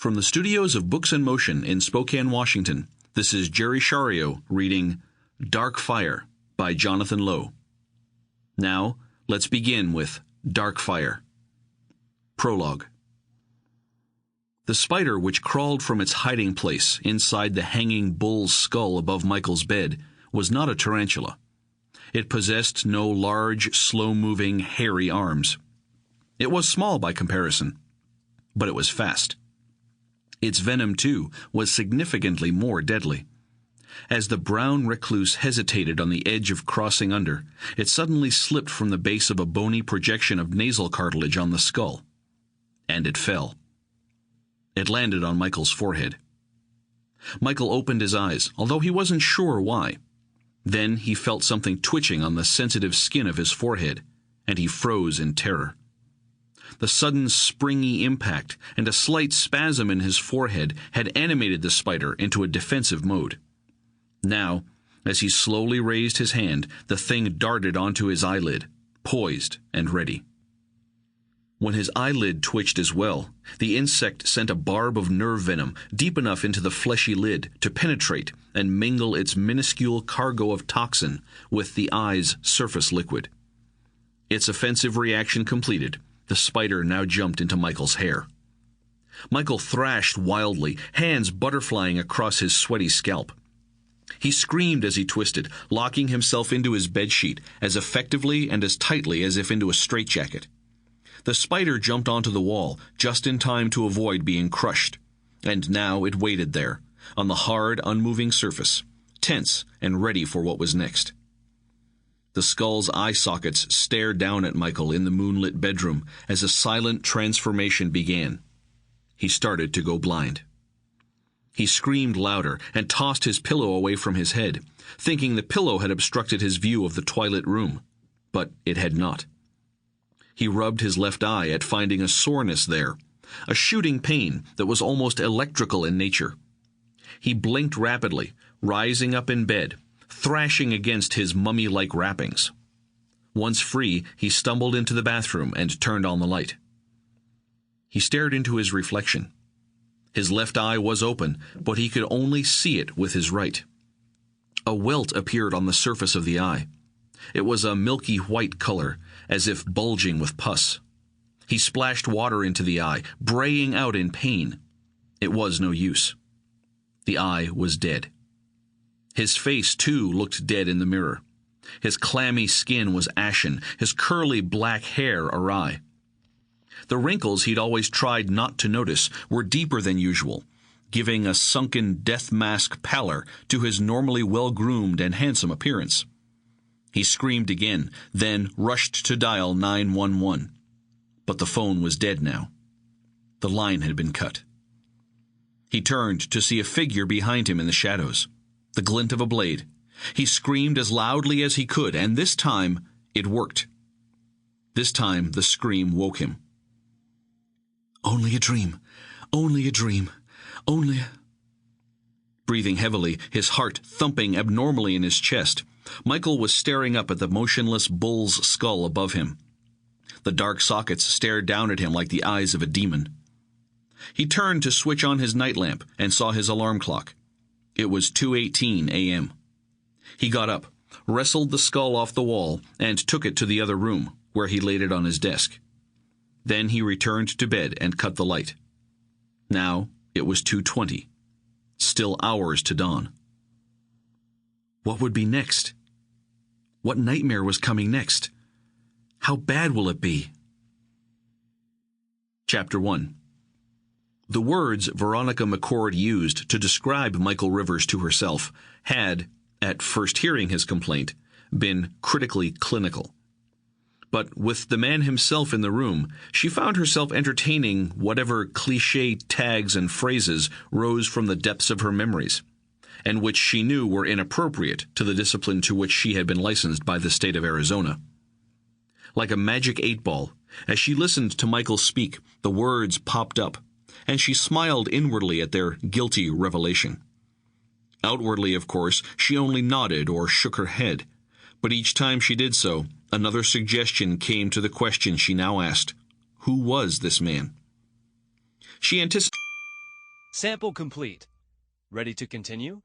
From the studios of Books in Motion in Spokane, Washington, this is Jerry Sciarrio reading Dark Fire by Jonathan Lowe. Now, let's begin with Dark Fire. Prologue. The spider which crawled from its hiding place inside the hanging bull's skull above Michael's bed was not a tarantula. It possessed no large, slow-moving, hairy arms. It was small by comparison, but it was fast. Its venom, too, was significantly more deadly. As the brown recluse hesitated on the edge of crossing under, it suddenly slipped from the base of a bony projection of nasal cartilage on the skull. And it fell. It landed on Michael's forehead. Michael opened his eyes, although he wasn't sure why. Then he felt something twitching on the sensitive skin of his forehead, and he froze in terror. The sudden springy impact and a slight spasm in his forehead had animated the spider into a defensive mode. Now, as he slowly raised his hand, the thing darted onto his eyelid, poised and ready. When his eyelid twitched as well, the insect sent a barb of nerve venom deep enough into the fleshy lid to penetrate and mingle its minuscule cargo of toxin with the eye's surface liquid. Its offensive reaction completed, the spider now jumped into Michael's hair. Michael thrashed wildly, hands butterflying across his sweaty scalp. He screamed as he twisted, locking himself into his bedsheet as effectively and as tightly as if into a straitjacket. The spider jumped onto the wall, just in time to avoid being crushed, and now it waited there, on the hard, unmoving surface, tense and ready for what was next. The skull's eye sockets stared down at Michael in the moonlit bedroom as a silent transformation began. He started to go blind. He screamed louder and tossed his pillow away from his head, thinking the pillow had obstructed his view of the twilit room, but it had not. He rubbed his left eye at finding a soreness there, a shooting pain that was almost electrical in nature. He blinked rapidly, rising up in bed, thrashing against his mummy-like wrappings. Once free, he stumbled into the bathroom and turned on the light. He stared into his reflection. His left eye was open, but he could only see it with his right. A welt appeared on the surface of the eye. It was a milky white color, as if bulging with pus. He splashed water into the eye, braying out in pain. It was no use. The eye was dead. His face, too, looked dead in the mirror. His clammy skin was ashen, his curly black hair awry. The wrinkles he'd always tried not to notice were deeper than usual, giving a sunken death mask pallor to his normally well-groomed and handsome appearance. He screamed again, then rushed to dial 911. But the phone was dead now. The line had been cut. He turned to see a figure behind him in the shadows, the glint of a blade. He screamed as loudly as he could, and this time it worked. This time the scream woke him. "Only a dream, only a dream, only a—" Breathing heavily, his heart thumping abnormally in his chest, Michael was staring up at the motionless bull's skull above him. The dark sockets stared down at him like the eyes of a demon. He turned to switch on his night lamp and saw his alarm clock. It was 2:18 a.m. He got up, wrestled the skull off the wall, and took it to the other room, where he laid it on his desk. Then he returned to bed and cut the light. Now it was 2:20. Still hours to dawn. What would be next? What nightmare was coming next? How bad will it be? Chapter 1. The words Veronica McCord used to describe Michael Rivers to herself had, at first hearing his complaint, been critically clinical. But with the man himself in the room, she found herself entertaining whatever cliché tags and phrases rose from the depths of her memories, and which she knew were inappropriate to the discipline to which she had been licensed by the state of Arizona. Like a magic 8-ball, as she listened to Michael speak, the words popped up, and she smiled inwardly at their guilty revelation. Outwardly, of course, she only nodded or shook her head, but each time she did so, another suggestion came to the question she now asked: who was this man? She anticipated Sample complete. Ready to continue?